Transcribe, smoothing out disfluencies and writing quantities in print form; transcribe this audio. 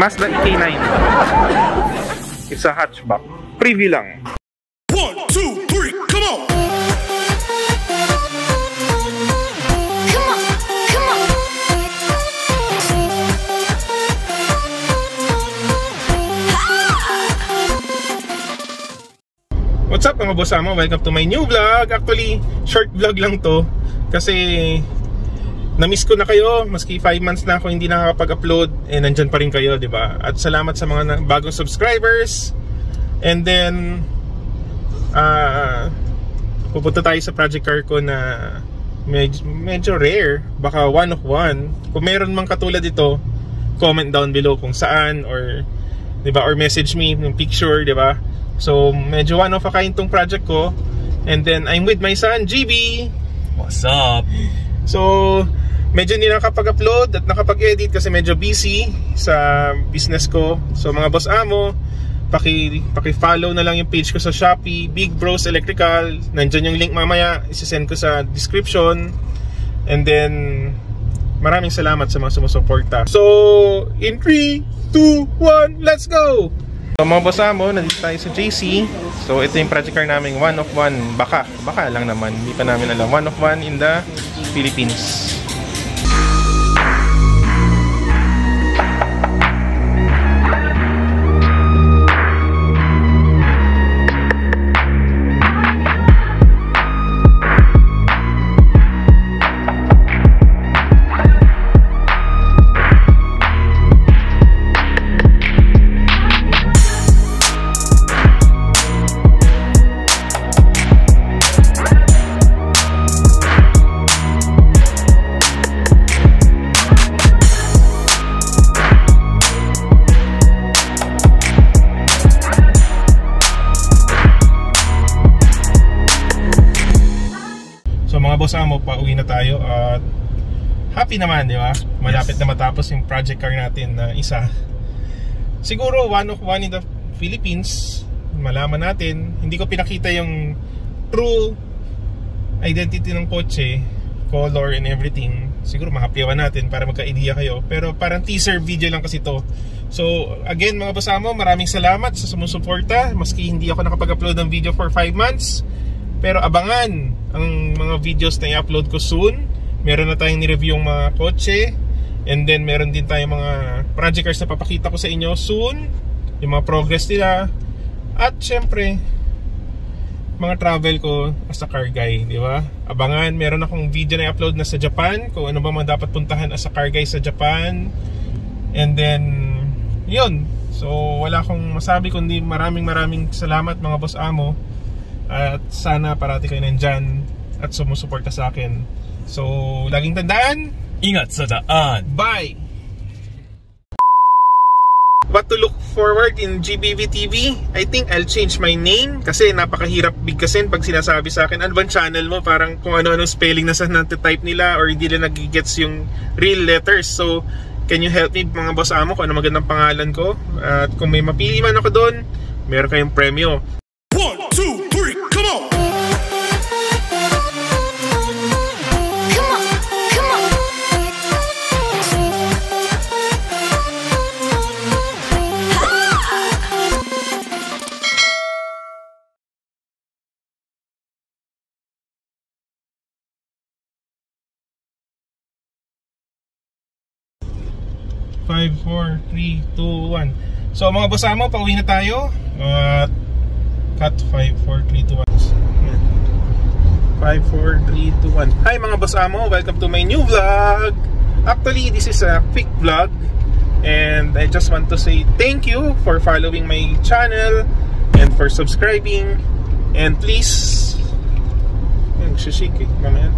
Mazda EK9. It's a hatchback. Preview lang. 1, 2, 3, come on! What's up mga boss amo? Welcome to my new vlog. Actually, short vlog lang to kasi na-miss ko na kayo. Maski 5 months na ako hindi nakakapag-upload, nandyan pa rin kayo, di ba? At salamat sa mga bagong subscribers. And then pupunta tayo sa project car ko na medyo rare, baka one of one. Kung meron mang katulad ito, comment down below kung saan, or di ba, or message me ng picture, di ba? So, medyo one of a kind tong project ko. And then, I'm with my son, GB. What's up? So, medyo hindi nakapag-upload at nakapag-edit kasi medyo busy sa business ko. So, mga boss amo, paki-follow na lang yung page ko sa Shopee, Big Bros Electrical. Nandyan yung link mamaya, isisend ko sa description. And then, maraming salamat sa mga sumusuporta. So, in 3, 2, 1, let's go! So mga boss amo, nandito tayo sa JC. So ito yung project car namin, one of one. Baka lang naman, hindi pa namin alam. One of one in the Philippines. Boss amo, pauwi na tayo at happy naman, di ba? Malapit na matapos yung project car natin na isa. Siguro one of one in the Philippines. Malaman natin. Hindi ko pinakita yung true identity ng kotse, color and everything. Siguro mahapyawan natin para magka-idea kayo. Pero parang teaser video lang kasi to. So again mga boss amo, maraming salamat sa sumusuporta. Maski hindi ako nakapag-upload ng video for 5 months. Pero abangan ang mga videos na i-upload ko soon. Meron na tayong ni-review yung mga kotse. And then meron din tayong mga project cars na papakita ko sa inyo soon. Yung mga progress nila. At syempre, mga travel ko as a car guy, di ba? Abangan, meron akong video na i-upload na sa Japan. Kung ano ba mga dapat puntahan as a car guy sa Japan. And then, yun. So, wala akong masabi kundi maraming salamat mga boss amo. At sana parati kayo nandyan at sumusuporta sa akin. So, laging tandaan, Ingat sa daan. Bye! What to look forward in GBV TV? I think I'll change my name kasi napakahirap bigkasin pag sinasabi sa akin, ano bang channel mo? Parang kung ano-ano spelling na sa type nila or hindi na nagigets yung real letters. So, can you help me mga boss amo kung ano magandang pangalan ko? At kung may mapili man ako doon, meron kayong premyo. 1, 2, 3, come on! 5, 4, 3, 2, 1. So mga boss amo, pauwi na tayo. Cut 5, 4, 3, 2, 1. 5, 4, 3, 2, 1. Hi mga boss amo, welcome to my new vlog. Actually, this is a quick vlog. And I just want to say thank you for following my channel and for subscribing. And please, shishik mamaya.